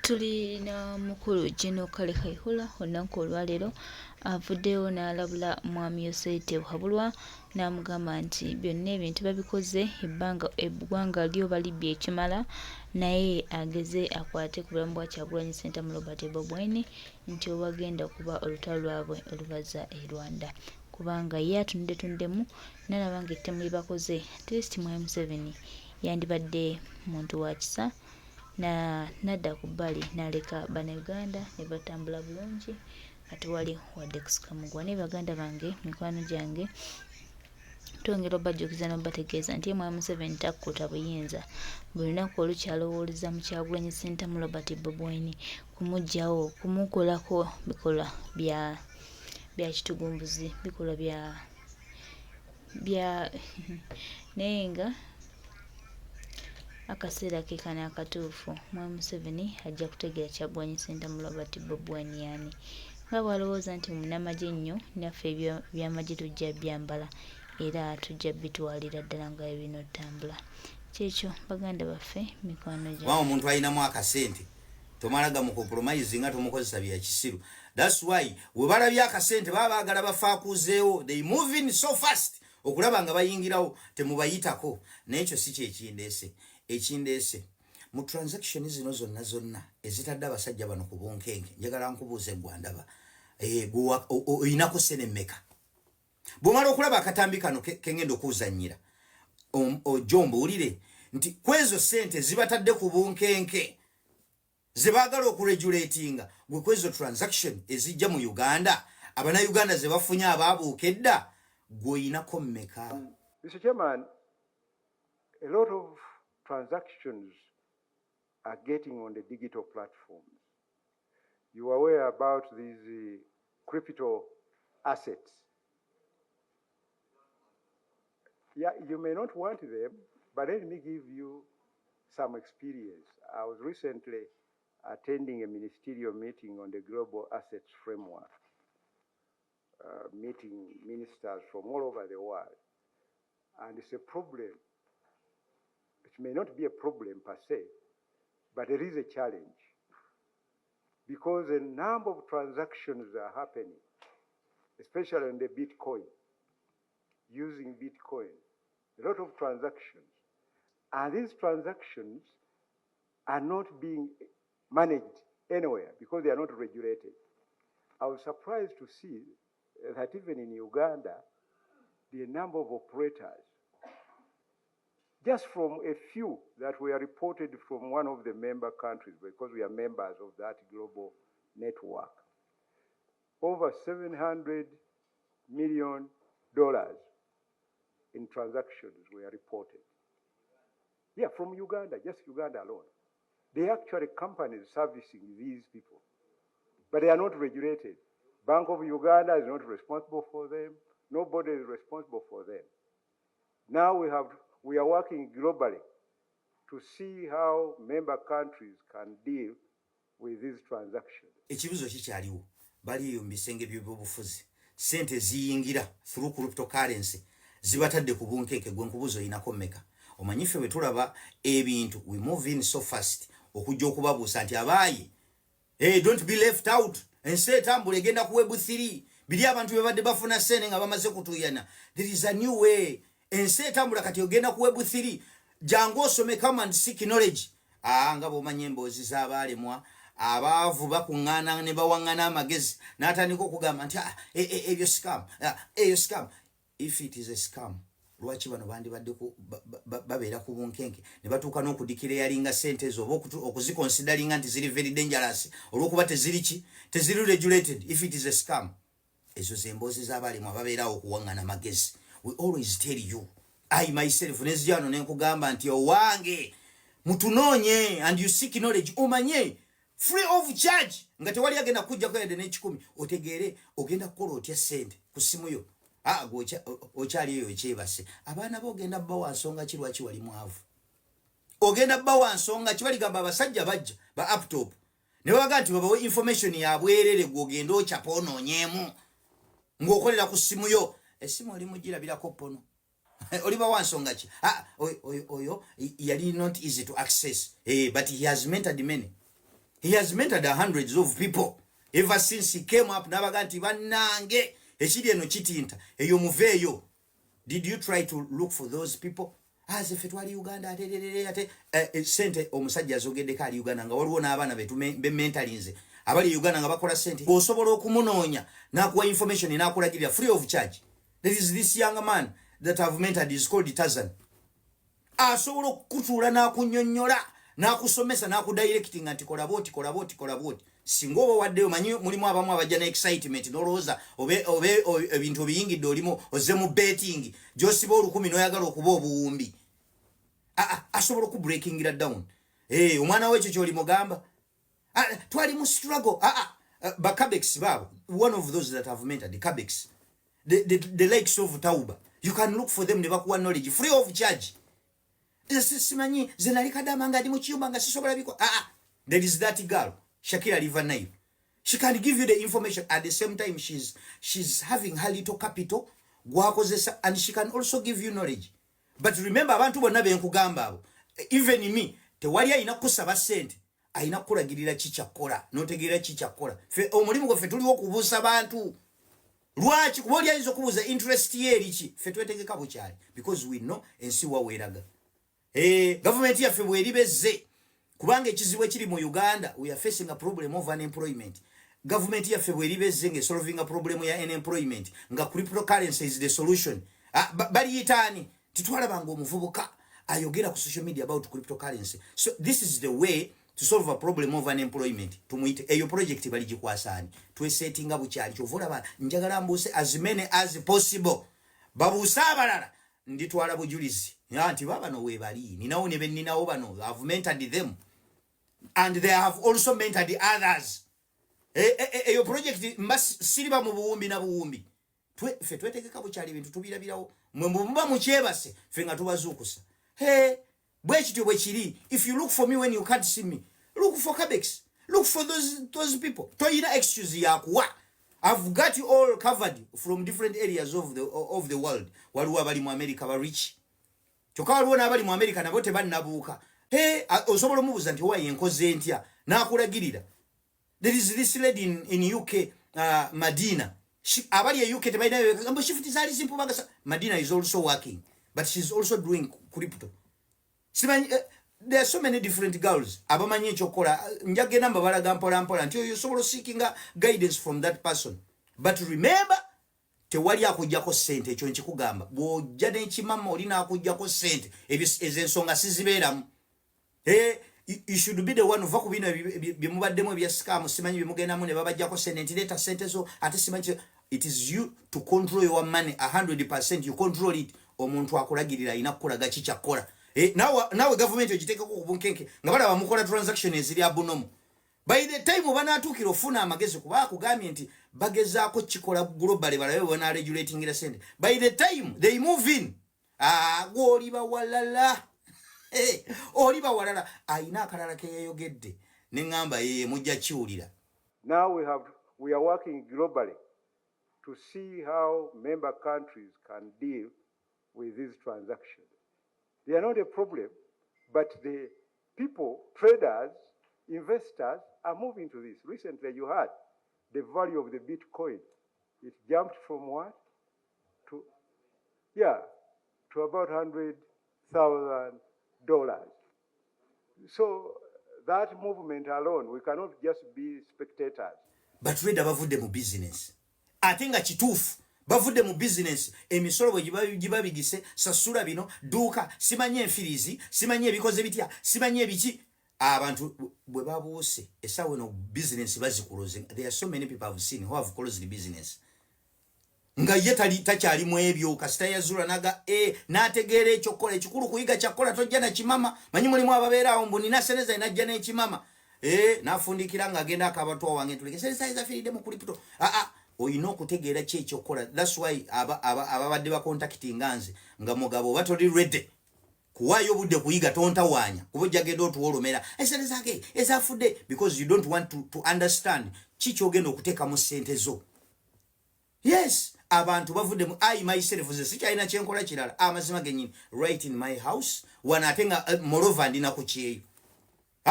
tulina mukulu General Kayihura olunaku olwaleero avuddeyo n'alabula mwami Yosei Tewejjusa n'amugamba nti byonna ebintu babikoze eggwanga lyoba libbye ekimala naye ageze akwate ku bulamu bwa Kyagulanyi Ssentamu mu Robert Bobi nti obagenda kuba olutalo lwabwe olubaza e Rwanda kubanga ye atunuddetunuddemu n'alaba nga ettemu lye bakoze at least mwami Museveni yandibadde muntu wa kisa nadda ku bbali n'aleka bannayuganda ne batambula bulungi ate wali wadde kusikamugwa naye baganda bange mikwano gyange twongera obajjukiza n'obategeeza nti mwami Museveni takkuta buyinza buli lunaku olukyalowooleza mu Kyagulanyi Ssentamu mu Robert Bobi kumuggyawo kumukolako bikolwa bya kitugumbuzi bikolwa bya naye nga akaseera ke kano akatuufu mwami Museveni ajja kutegeera Kyagulanyi Ssentamu mu Robert Bobi yani nga bw'alowooza nti munnamagye nnyo naffe ebyamagye tujja byambala era tujja bitwalira ddala nga bino ttambula kyekyo baganda baffe mikwano gya omuntu alinamu akasente tomalaga mu compromise nga tomukozesa bya kisiru. That's why we balabya akasente baba bagala bafaakuzeewo, they moving so fast okulaba nga bayingirawo temubayitako. N'ekyo si ekindeese mu transaction zino zonna ezitadde abasajja bano ku bunkenke. Njagala nkubuuze gwandaba oyinako sene mmeka bw'omala okulaba akatambi kano kengenda okuzannyira ojombuulire nti kwezo sente zibatadde ku bunkenke ze baagala okuregulatinga gwe kwezo transaction ezijja mu Uganda abanayuganda ze bafunye abaabuuka edda gw'oyinako mmeka? Mr. Chairman, a lot of transactions are getting on the digital platforms. You are aware about these crypto assets. Yeah, you may not want them, but let me give you some experience. I was recently attending a ministerial meeting on the Global Assets Framework, meeting ministers from all over the world. And it's a problem. It may not be a problem per se, but it is a challenge because a number of transactions are happening, especially on the Bitcoin, using Bitcoin. A lot of transactions. And these transactions are not being managed anywhere because they are not regulated. I was surprised to see that even in Uganda, the number of operators, just from a few that were reported from one of the member countries, because we are members of that global network, over $700 million in transactions were reported. Yeah, from Uganda, just Uganda alone. They are actually companies servicing these people, but they are not regulated. Bank of Uganda is not responsible for them. Nobody is responsible for them. Now we are working globally to see how member countries can deal with these transactions. Ekibuzo kikyaliwo baliyo mu bisenge by'obufuzi sente ziyingira through cryptocurrency zibatadde ku bunkenke gwe nkubuzo inako mmeka? Omanyife bwe tulaba ebintu we move in so fast okujja okubabuusa nti abaayi don't be left out ensi etambula egenda ku web 3 biri abantu be badde bafuna sene nga bamaze kutuyana. There is a new way. Ensi etambula kati ogenda ku web 3 jangu osome come and seek knowledge. Nga bw'omanya emboozi z'abaalemwa abaavu bakuŋŋaana ne bawaŋŋana amagezi n'atandika okugamba nti ebyo scam eyo scam. If it is a scam, lwaki bano bandibadde babeera ku bunkenke ne batuuka n'okudikira yalinga sente ezo oba okuzikonsidalinga nti ziri very dangerous olw'okuba teziri regulated. If it is a scam, ezo zemboozi z'abaalemwa babeerawo okuwaŋŋana amagezi. We always tell you, I myself nezijano nenkugamba nti owange mutunoonye and you seek knowledge omanye free of charge nga tewali agenda kujja kwede n'ekikumi otegeere ogenda kukola otya sente ku simu yo. Okyali eyo ekyebase abaana bo ogenda bba wa nsonga ki lwaki wali mwavu? Ogenda bba wa nsonga ki baligamba abasajja bajja ba laptop ne babaga nti babawe information yabwerere gwogenda okyapa onoonyeemu ng'okolera ku simu yo. Esimu oli mugirabirako pono oliba wa nsonga ki? Oyo yali not easy to access but he has mentored many. He has mentored hundreds of people ever since he came up. Nabaganti banange ekiri eno kitinta eyo muveeyo. Did you try to look for those people? As if it were Uganda ate sente omusajja azogedde kali Uganda nga waliwo n'abaana betu be mentalinze abali Uganda nga bakola sente osobola okumunoonya n'akuwa information n'akulagirira free of charge. There is this young man that have mentored, is called Tazan. Asobola okukutuula n'akunnyonnyola n'akusomesa n'akudirecting nti kola boti kola boti kola boti. Singa oba waddeyo manyi mulimu abamu abajja ne excitement n'olowooza obe ebintu obiyingidde olimu ozze mu betting gy'osiba 10 n'oyagala okuba obuwumbi. Asobola okubreakingira down. Omwana w'ekyo ky'oli mugamba twali mu struggle. Bakabex baabo, one of those that have mentored, the Kabex, the likes of Tauba, you can look for them, ne bakuwa knowledge free of charge. Simanyi zenalikadama nga ndi mu kiyumba nga sisobola biko. There is that girl Shakira River Nile. She can give you the information. At the same time, she's having her little capital, and she can also give you knowledge. But remember, abantu bonna benkugamba abo, even me, tewali ayina kusaba sente, ayina kulagirira kikyakkola, n'otegeera kikyakkola. Fe omulimu gwe fe tuliwo okubuusa abantu. Lwaki kuba oli ayinza okubuuza interest ye eriki? Fe twetegeka bukyali, because we know ensi waweeraga. Government yaffe bw'eribezze, kubanga ekizibu ekiri mu Uganda, we are facing a problem of unemployment. Government yaffe bw'eribezze nga solving a problem ya unemployment, nga cryptocurrency is the solution. Baliyitaani titwalabanga omuvubuka ayogera ku social media about cryptocurrency. So this is the way to solve a problem of unemployment. Tumuite eyo project bali gikwasaani. Twesettinga bukyali kyovula njagala mbuuse as many as possible. Babuusa abalala nditwala bujulizi. Nti babano we bali. Ninawo ne benninawo bano. I've mentored them. And they have also mentored others. Eyo project siriba mu buwumbi na buwumbi. Fe twetegeka bukyali bintu tubirabirawo. Mwe mbuba mukyebase fe nga tubazuukusa. Bwekityo bwekiri. If you look for me when you can't see me, look for Kabex. Look for those people. Toyina excuse yakuwa. I've got you all covered from different areas of the world. Waliwo abali mu America ba rich. Kyokka waliwo n'abali mu America nabo tebannabuuka. Osobola omubuuza nti owaye enkoze ntya n'akulagirira. There is this lady in UK, Madina. Abali UK tebalina shift zali simple bagasa. Madina is also working, but she's also doing crypto. There are so many different girls. Abamanyi ekyokola njagenda mbabalaga mpola nti you sobola seeking guidance from that person. But remember, tewali akujjako sente ekyo nkikugamba. Bw'ojja n'ekimama olina akujjako sente ez'ensonga sizibeeramu. You should be the one uva ku bino byemubaddemu ebya scam simanyi byemugendamu ne babajjako sente nti leeta sente zo ate simanyi. It is you to control your money 100%. You control it. Omuntu akulagirira ina kukolaga kikyakkola. Nawe government ogiteekako ku bunkenke nga balaba mukola transaction eziri abunomu. By the time banaatuukira ofuna amagezi kuba akugambye nti bagezaako kikola global balabe bana regulating ira sente. By the time they move in, gw'oliba walala. Oliba walala ayina akalala ke yayogedde ne ngamba yeye mujja kiwulira. Now we are working globally to see how member countries can deal with these transactions. They are not a problem, but the people, traders, investors are moving to this. Recently you heard the value of the Bitcoin. It jumped from what? To about $100,000. So that movement alone, we cannot just be spectators. But trader bavudde mu business. Ate nga kituufu bavudde mu business emisolo bwe gibabigise sasula bino duuka simanye enfirizi simanye ebikoze bitya simanye ebiki abantu bwe babuuse esawe no business bazikuloze. There are so many people I've seen who have closed the business nga ye takyali mu ebyo kasita yazula naga n'ategeera ekyokola ekikulu kuyiga kyakola tojja na kimama manyi mulimu ababeera awo mbu nina seneza inajja n'ekimama n'afundikira nga agenda akabatwa wange tuleke seneza ezafiiridde mu kulipito oyina okutegeera ki ekyokola. That's why ababadde bacontacting nze nga mugabo oba toli ready kuwaayo obudde kuyiga tontawaanya kuba ojja genda otuwolomera seneza ge ezafudde because you don't want to understand ki kyogenda okuteeka mu ssente zo. Yes, abantu bavudde mu myself ze sikyalina kyenkola kirala amazima genyini right in my house wanatenga moreover ndina ku kyeyo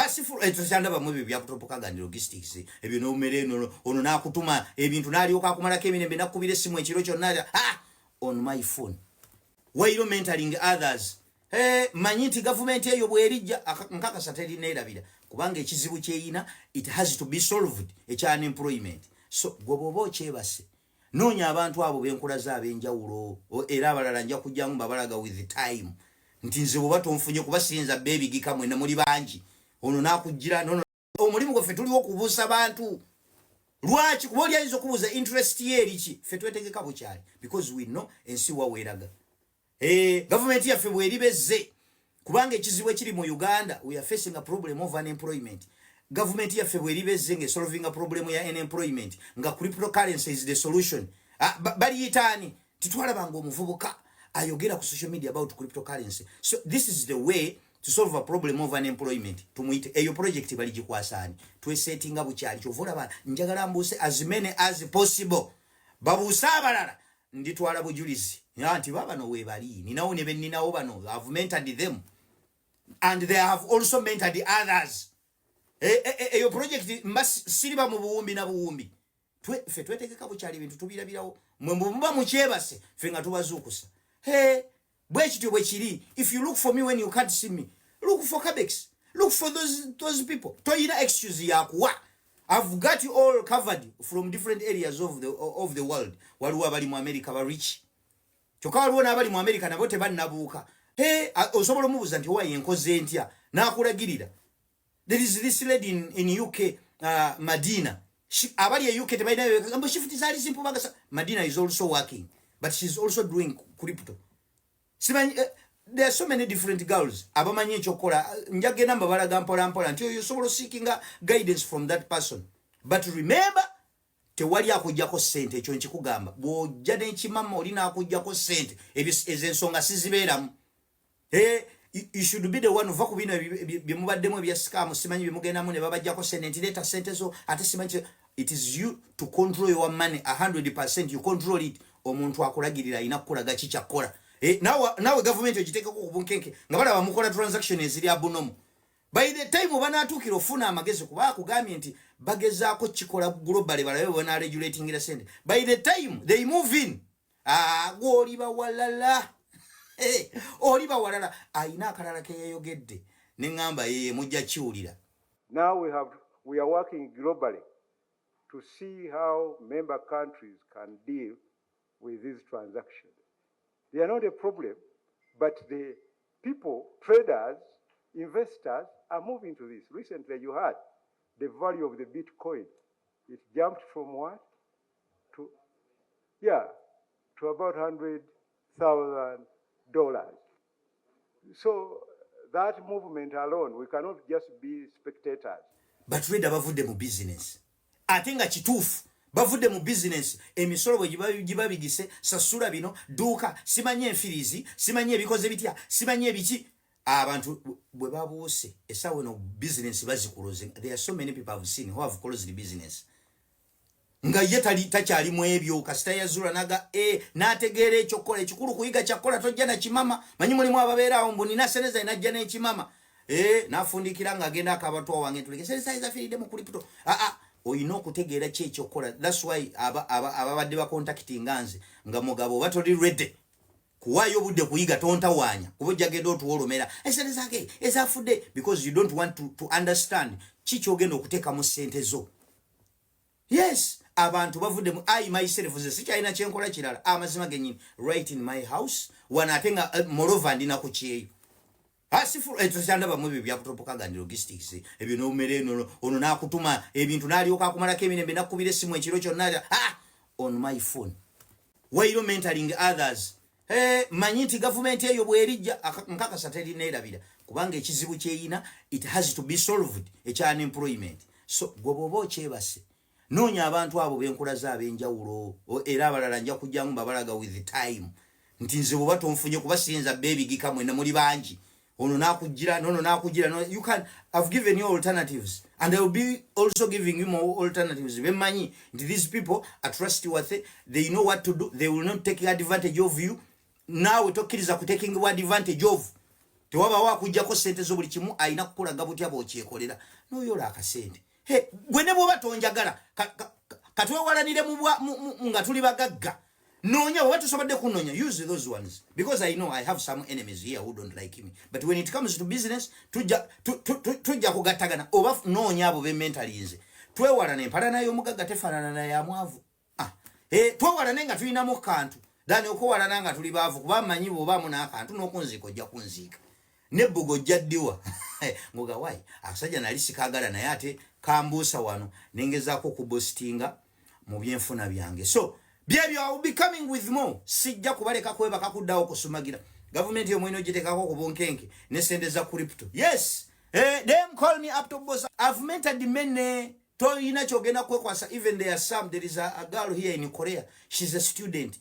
asifu etuchanda bamwe byakutopokaga ndi logistics ebyo no mereno ono nakutuma ebintu nalyoka akumalako emirembe nakubira simu ekiro kyonna on my phone. Why you mentoring others? Manyiti government eyo bwerijja nkakasa terina erabira kubanga ekizibu kyeyina it has to be solved ekya unemployment. So gwobobo kyebase nonya abantu abo benkula za abenjawulo era abalala nja kujjamu babalaga with the time nti nze bwe batonfunye kubasinza baby gikamwe na muli banji ono nakujira nono omulimu gwe fetuli okubuusa bantu lwaki kuboli alizo kubuza interest yeri ki fetwetegeka bukyali because we know ensi waweraga government yaffe bweribeze kubanga ekizibu ekiri mu Uganda we are facing a problem of unemployment. Government yaffe bweribeze nge solving a problem ya unemployment nga cryptocurrency is the solution. Bali yitani titwala bango omuvubuka ayogera ku social media about cryptocurrency. So this is the way to solve a problem of unemployment. Tumuite eyo project bali jikwasani twe setting up kyali chovola ba njagala mbuse as many as possible babusabalala nditwala bujulizi nti baba no we bali ninawo ne beninawo bano have mentored them and they have also mentored others. Eyo project mbasi siliba mu buwumbi na buwumbi fe twetegeka bukyali bintu tubirabirawo mwe mumba mukyebase fe nga tubazukusa bwekityo bwekiri. If you look for me when you can't see me, look for Cabex, look for those people. Toyina excuse yakuwa. I've got you all covered from different areas of the world. Waliwo abali mu America ba rich kyokka waliwo n'abali mu America nabo tebannabuuka. Osobola omubuuza nti owaye enkoze ntya n'akulagirira. There is this lady in UK, Madina. Abali ya UK tebalina ambo shift zali simple bagasa. Madina is also working, but she's also doing crypto. There are so many different girls. Abamanyi ekyokola njage namba balaga mpola nti you solo seeking guidance from that person. But remember, tewali akujjako sente ekyo nkikugamba. Bw'ojja n'ekimama olina akujjako sente ez'ensonga sizibeeramu. You should be the one uva kubino byemubaddemu ebya scam simanyi byemugendamu ne babajjako sente nti leta sente zo ate simanyi. It is you to control your money 100%. You control it. Omuntu akulagirira ina kukulaga kikyakola. Nawe government ogitekeko ku bunkenke nga balaba mukola transaction eziri abunomu. By the time banaatukira ofuna amagezi kuba akugambye nti bagezaako kikola globally balabe bona regulating ira sente. By the time they move in gwoliba walala oliba walala ayina akalala ke yeyogedde neŋŋamba yeye mujja kiwulira. Now we are working globally to see how member countries can deal with these transactions. They are not a problem, but the people, traders, investors are moving to this. Recently you heard the value of the Bitcoin. It jumped from what? To about $100,000. So that movement alone, we cannot just be spectators. But trader bavudde mu business. Ate nga kituufu bavudde mu business emisolo bwe gibabigise sasula bino duuka simanye enfirizi simanye ebikoze bitya simanye ebiki abantu bwe babuuse esawe no business bazikuloze. There are so many people I've seen who have closed the business nga ye takyali mu ebyo kasita yazula naga n'ategeera ekyokola ekikulu kuyiga kyakola tojja na kimama manyi mulimu ababeerawo mbu nina seneza inajja n'ekimama n'afundikira nga agenda akabatwa wange tuleke seneza izafiridde mu kulipito oyina okutegeera ki ekyokola. That's why ababadde bacontacting nganze nga mugabo batoli ready kuwaayo obudde kuyiga tontawaanya kuba ojjagenda otuwolomera eseneza ake ezafudde because you don't want to understand ki kyogenda okuteekamu ssente zo. Yes, abantu bavudde mu myself ze sikyalina kyenkola kirala amazima genyini right in my house wanatenga moreover ndina ku kyeyo asifu etuchanda bamwe byakutopokaga ndi logistics ebyo no mereno ono nakutuma ebintu nalyoka akumalako emirembe nakubira simu ekiro kyonna on my phone. Why you mentoring others? Manyiti government eyo bwerijja nkakasa terina erabira kubanga ekizibu kyeyina it has to be solved ekya unemployment. So gwobobo kyebase nonya abantu abo benkula za abenjawulo era abalala nja kujjamu babalaga with the time nti nze bwe batonfunye kubasinza baby gikamwe na muli banji ono nakujira no you can. I've given you alternatives and I will be also giving you more alternatives. Bemanyi these people are trustworthy, they know what to do, they will not take advantage of you. Now we talk is taking advantage of tewaba wakujjako sente zo buli kimu ayina kukulaga butya bw'okyekolera n'oyola akasente. Gwe ne bw'oba tonjagala katwewalanire nga tuli bagagga noonya oba tusobodde kunoonya use those ones because I know I have some enemies here who don't like me, but when it comes to business tujja kugattagana oba noonya abo b'ementalinze twewalane empalana y'omugagga tefaanana na ya mwavu. Twewalane nga tulinamu kantu dani okuwalana nga tuli baavu kuba mmanyi bw'obaamu n'akantu n'okunziika ojja kunziika nebbugo ojja ddiwa ngoga wayi akasajja nali sikaagala naye ate kambuusa wano nengezaako okubositinga mu byenfuna byange. So byebyo I will be coming with more. Sijja kubaleka kwebaka kuddawo kusumagira gavumenti yomwino giteekako ku bunkenke ne sente za crypto. Yes, them call me up to boss. I've mentored many. Toyina kyogenda kwekwasa. Even there is a girl here in Korea, she's a student.